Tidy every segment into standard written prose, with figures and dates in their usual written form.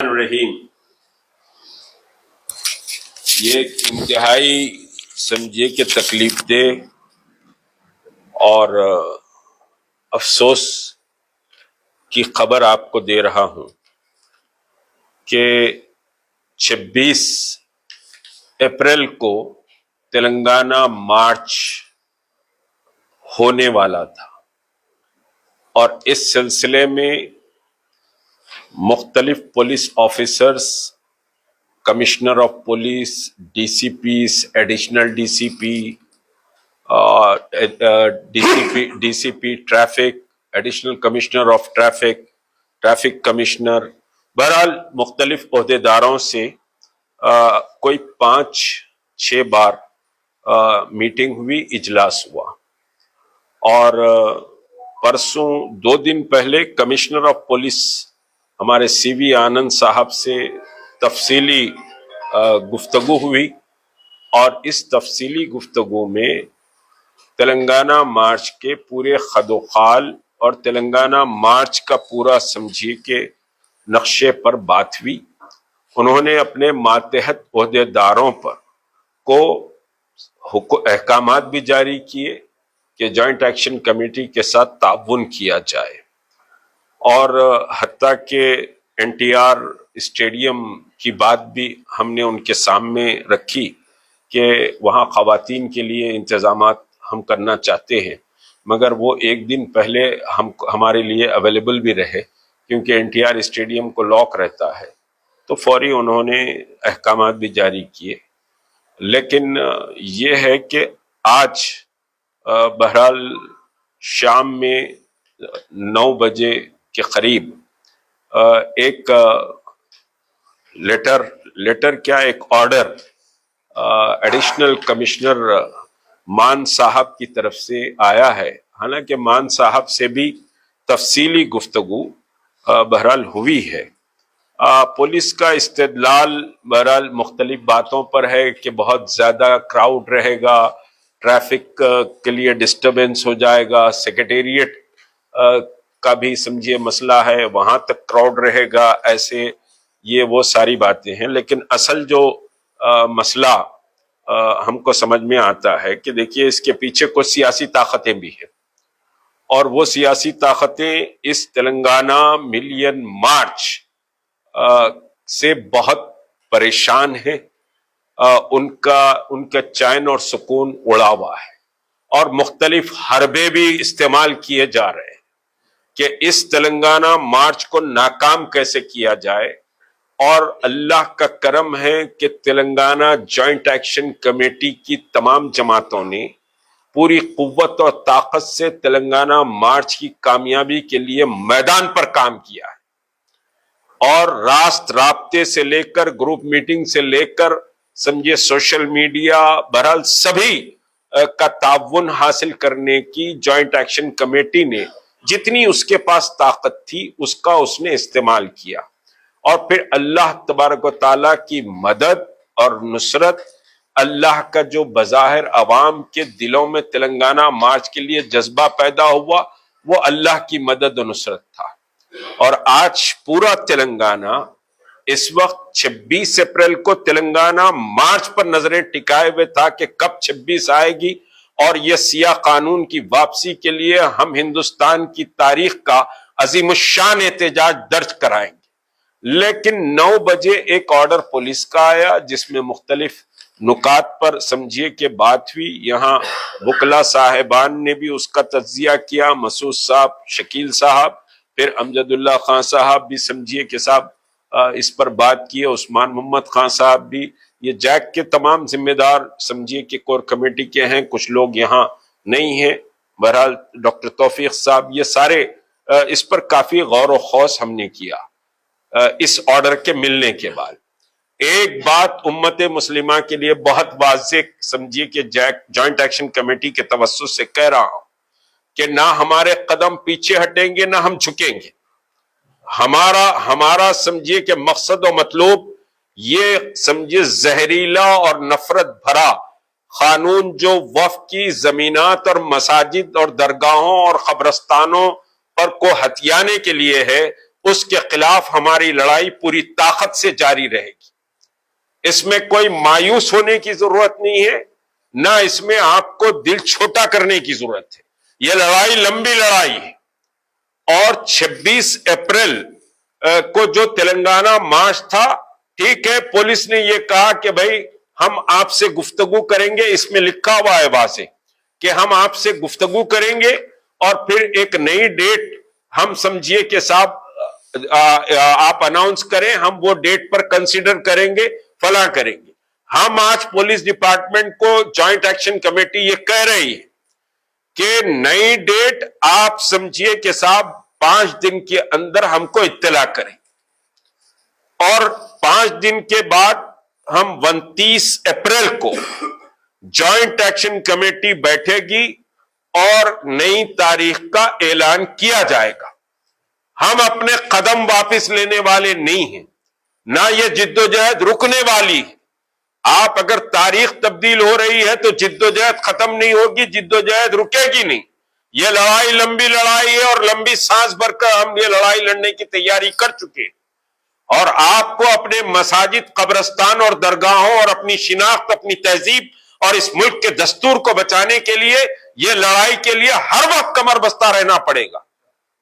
الرحیم یہ ایک انتہائی سمجھیے کہ تکلیف دہ اور افسوس کی خبر آپ کو دے رہا ہوں کہ 26 اپریل کو تلنگانہ مارچ ہونے والا تھا اور اس سلسلے میں مختلف police officers, commissioner of police, D C Ps, additional D C P traffic, additional commissioner of traffic commissioner, بہرحال مختلف عہدیداروں سے کوئی 5-6 بار میٹنگ ہوئی، اجلاس ہوا اور پرسوں 2 دن پہلے کمشنر آف پولیس ہمارے سی وی آنند صاحب سے تفصیلی گفتگو ہوئی اور اس تفصیلی گفتگو میں تلنگانہ مارچ کے پورے خد و خال اور تلنگانہ مارچ کا پورا سمجھیے کہ نقشے پر بات ہوئی۔ انہوں نے اپنے ماتحت عہدیداروں پر کو احکامات بھی جاری کیے کہ جوائنٹ ایکشن کمیٹی کے ساتھ تعاون کیا جائے اور حتیٰ کہ این ٹی آر اسٹیڈیم کی بات بھی ہم نے ان کے سامنے رکھی کہ وہاں خواتین کے لیے انتظامات ہم کرنا چاہتے ہیں، مگر وہ 1 دن پہلے ہمارے لیے اویلیبل بھی رہے کیونکہ این ٹی آر اسٹیڈیم کو لاک رہتا ہے، تو فوری انہوں نے احکامات بھی جاری کیے۔ لیکن یہ ہے کہ آج بہرحال شام میں 9 بجے کے قریب ایک ایک آرڈر ایڈیشنل کمشنر مان صاحب کی طرف سے آیا ہے۔ حالانکہ مان صاحب سے بھی تفصیلی گفتگو بہرحال ہوئی ہے۔ پولیس کا استدلال بہرحال مختلف باتوں پر ہے کہ بہت زیادہ کراؤڈ رہے گا، ٹریفک کے لیے ڈسٹربنس ہو جائے گا، سیکریٹریٹ کا بھی سمجھیے مسئلہ ہے، وہاں تک کراؤڈ رہے گا، ایسے یہ وہ ساری باتیں ہیں۔ لیکن اصل جو مسئلہ ہم کو سمجھ میں آتا ہے کہ دیکھیے اس کے پیچھے کچھ سیاسی طاقتیں بھی ہیں اور وہ سیاسی طاقتیں اس تلنگانہ ملین مارچ سے بہت پریشان ہیں، ان کا چین اور سکون اڑا ہوا ہے اور مختلف حربے بھی استعمال کیے جا رہے ہیں کہ اس تلنگانہ مارچ کو ناکام کیسے کیا جائے۔ اور اللہ کا کرم ہے کہ تلنگانہ جوائنٹ ایکشن کمیٹی کی تمام جماعتوں نے پوری قوت اور طاقت سے تلنگانہ مارچ کی کامیابی کے لیے میدان پر کام کیا ہے اور راست رابطے سے لے کر گروپ میٹنگ سے لے کر سمجھے سوشل میڈیا، بہرحال سبھی کا تعاون حاصل کرنے کی جوائنٹ ایکشن کمیٹی نے جتنی اس کے پاس طاقت تھی اس کا اس نے استعمال کیا اور پھر اللہ تبارک و تعالیٰ کی مدد اور نصرت، اللہ کا جو بظاہر عوام کے دلوں میں تلنگانہ مارچ کے لیے جذبہ پیدا ہوا وہ اللہ کی مدد و نصرت تھا۔ اور آج پورا تلنگانہ اس وقت 26 اپریل کو تلنگانہ مارچ پر نظریں ٹکائے ہوئے تھا کہ کب 26 آئے گی اور یہ سیاہ قانون کی واپسی کے لیے ہم ہندوستان کی تاریخ کا عظیم الشان احتجاج درج کرائیں گے۔ لیکن 9 بجے ایک آرڈر پولیس کا آیا جس میں مختلف نکات پر سمجھیے کہ بات ہوئی۔ یہاں وکلا صاحبان نے بھی اس کا تجزیہ کیا، مسعود صاحب، شکیل صاحب، پھر امجد اللہ خان صاحب بھی سمجھیے کہ صاحب اس پر بات کی، عثمان محمد خان صاحب بھی، یہ جیک کے تمام ذمہ دار سمجھیے کہ کور کمیٹی کے ہیں، کچھ لوگ یہاں نہیں ہیں، بہرحال ڈاکٹر توفیق صاحب، یہ سارے اس پر کافی غور و خوض ہم نے کیا۔ اس آرڈر کے ملنے کے بعد ایک بات امت مسلمہ کے لیے بہت واضح سمجھیے کہ جوائنٹ ایکشن کمیٹی کے توسط سے کہہ رہا ہوں کہ نہ ہمارے قدم پیچھے ہٹیں گے نہ ہم جھکیں گے۔ ہمارا سمجھیے کہ مقصد و مطلوب یہ سمجھیے زہریلا اور نفرت بھرا قانون جو وقف کی زمینات اور مساجد اور درگاہوں اور قبرستانوں پر کو ہتھیانے کے لیے ہے، اس کے خلاف ہماری لڑائی پوری طاقت سے جاری رہے گی۔ اس میں کوئی مایوس ہونے کی ضرورت نہیں ہے، نہ اس میں آپ کو دل چھوٹا کرنے کی ضرورت ہے۔ یہ لڑائی لمبی لڑائی ہے، اور 26 اپریل کو جو تلنگانہ مارچ تھا، ٹھیک ہے، پولیس نے یہ کہا کہ بھائی ہم آپ سے گفتگو کریں گے، اس میں لکھا ہوا ہے واضح کہ ہم آپ سے گفتگو کریں گے، اور پھر ایک نئی ڈیٹ ہم سمجھیے کہ صاحب آپ اناؤنس کریں، ہم وہ ڈیٹ پر کنسیڈر کریں گے، فلاں کریں گے۔ ہم آج پولیس ڈپارٹمنٹ کو جوائنٹ ایکشن کمیٹی یہ کہہ رہی ہے کہ نئی ڈیٹ آپ سمجھیے کہ صاحب 5 دن کے اندر ہم کو اطلاع کریں، اور 5 دن کے بعد ہم 29 اپریل کو جوائنٹ ایکشن کمیٹی بیٹھے گی اور نئی تاریخ کا اعلان کیا جائے گا۔ ہم اپنے قدم واپس لینے والے نہیں ہیں، نہ یہ جدوجہد رکنے والی ہے۔ آپ اگر تاریخ تبدیل ہو رہی ہے تو جدوجہد ختم نہیں ہوگی، جدوجہد رکے گی نہیں۔ یہ لڑائی لمبی لڑائی ہے، اور لمبی سانس بھر کر ہم یہ لڑائی لڑنے کی تیاری کر چکے ہیں، اور آپ کو اپنے مساجد، قبرستان اور درگاہوں اور اپنی شناخت، اپنی تہذیب اور اس ملک کے دستور کو بچانے کے لیے یہ لڑائی کے لیے ہر وقت کمر بستہ رہنا پڑے گا۔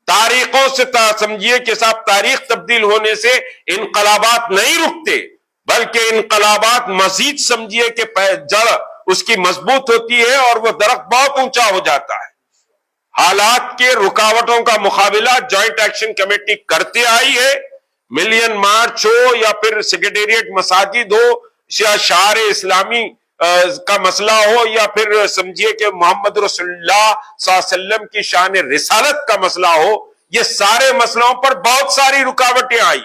تاریخوں سے سمجھیے کہ صاحب تاریخ تبدیل ہونے سے انقلابات نہیں رکتے، بلکہ انقلابات مزید سمجھیے کہ جڑ اس کی مضبوط ہوتی ہے اور وہ درخت بہت اونچا ہو جاتا ہے۔ حالات کے رکاوٹوں کا مقابلہ جوائنٹ ایکشن کمیٹی کرتے آئی ہے، ملین مارچ ہو یا پھر سیکریٹریٹ مساجد ہو یا شعار اسلامی کا مسئلہ ہو یا پھر سمجھیے کہ محمد رسول اللہ صلی اللہ علیہ وسلم کی شان رسالت کا مسئلہ ہو، یہ سارے مسئلوں پر بہت ساری رکاوٹیں آئی،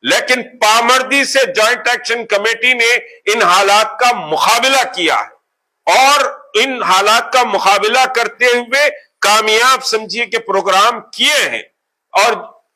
لیکن پامردی سے جوائنٹ ایکشن کمیٹی نے ان حالات کا مقابلہ کیا ہے، اور ان حالات کا مقابلہ کرتے ہوئے کامیاب سمجھیے کہ پروگرام کیے ہیں۔ اور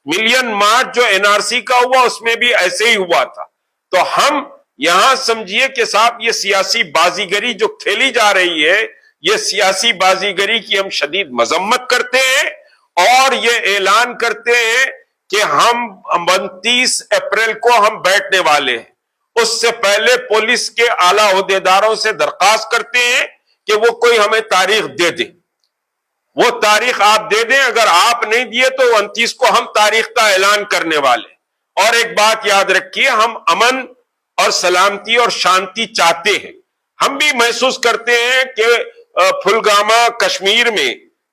ملین مارچ جو این آر سی کا ہوا اس میں بھی ایسے ہی ہوا تھا۔ تو ہم یہاں سمجھیے کہ صاحب یہ سیاسی بازیگری جو کھیلی جا رہی ہے، یہ سیاسی بازیگری کی ہم شدید مذمت کرتے ہیں، اور یہ اعلان کرتے ہیں کہ ہم 29 اپریل کو ہم بیٹھنے والے ہیں۔ اس سے پہلے پولیس کے اعلیٰ عہدیداروں سے درخواست کرتے ہیں کہ وہ کوئی ہمیں تاریخ دے دیں، وہ تاریخ آپ دے دیں، اگر آپ نہیں دیے تو 29 کو ہم تاریخ کا اعلان کرنے والے۔ اور ایک بات یاد رکھیے، ہم امن اور سلامتی اور شانتی چاہتے ہیں۔ ہم بھی محسوس کرتے ہیں کہ پھلگامہ کشمیر میں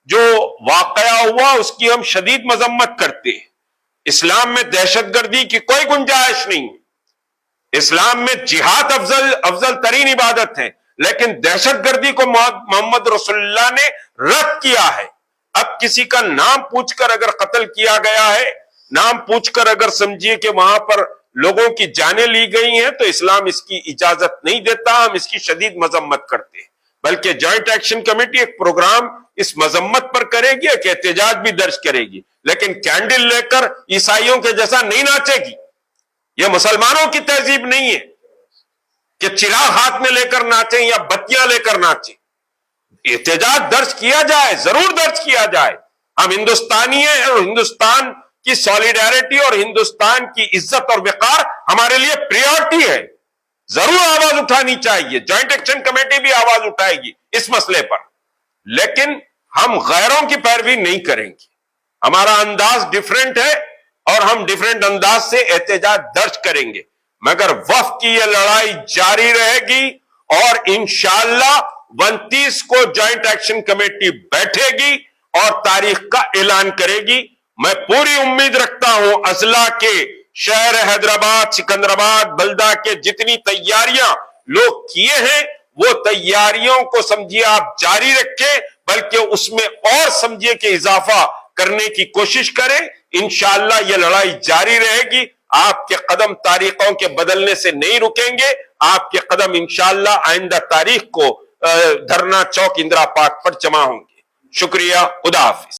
جو واقعہ ہوا اس کی ہم شدید مذمت کرتے ہیں۔ اسلام میں دہشت گردی کی کوئی گنجائش نہیں، اسلام میں جہاد افضل ترین عبادت ہے، لیکن دہشت گردی کو محمد رسول اللہ نے رد کیا ہے۔ اب کسی کا نام پوچھ کر اگر قتل کیا گیا ہے، نام پوچھ کر اگر سمجھیے کہ وہاں پر لوگوں کی جانیں لی گئی ہیں، تو اسلام اس کی اجازت نہیں دیتا، ہم اس کی شدید مذمت کرتے ہیں۔ بلکہ جوائنٹ ایکشن کمیٹی ایک پروگرام اس مذمت پر کرے گی، ایک احتجاج بھی درج کرے گی، لیکن کینڈل لے کر عیسائیوں کے جیسا نہیں ناچے گی۔ یہ مسلمانوں کی تہذیب نہیں ہے کہ چراغ ہاتھ میں لے کر ناچیں یا بتیاں لے کر ناچیں۔ احتجاج درج کیا جائے، ضرور درج کیا جائے، ہم ہندوستانی ہیں، اور ہندوستان کی سولیڈیرٹی اور ہندوستان کی عزت اور وقار ہمارے لیے پریورٹی ہے، ضرور آواز اٹھانی چاہیے، جوائنٹ ایکشن کمیٹی بھی آواز اٹھائے گی اس مسئلے پر، لیکن ہم غیروں کی پیروی نہیں کریں گے۔ ہمارا انداز ڈیفرنٹ ہے، اور ہم ڈیفرنٹ انداز سے احتجاج درج کریں گے، مگر وفد کی یہ لڑائی جاری رہے گی، اور انشاءاللہ 29 کو جوائنٹ ایکشن کمیٹی بیٹھے گی اور تاریخ کا اعلان کرے گی۔ میں پوری امید رکھتا ہوں اضلاع کے شہر حیدرآباد، سکندرآباد، بلدہ کے جتنی تیاریاں لوگ کیے ہیں، وہ تیاریوں کو سمجھیے آپ جاری رکھیں، بلکہ اس میں اور سمجھیے کہ اضافہ کرنے کی کوشش کریں۔ انشاءاللہ یہ لڑائی جاری رہے گی، آپ کے قدم تاریخوں کے بدلنے سے نہیں رکیں گے، آپ کے قدم انشاءاللہ آئندہ تاریخ کو دھرنا چوک اندرا پارک پر جمع ہوں گے۔ شکریہ، خدا حافظ۔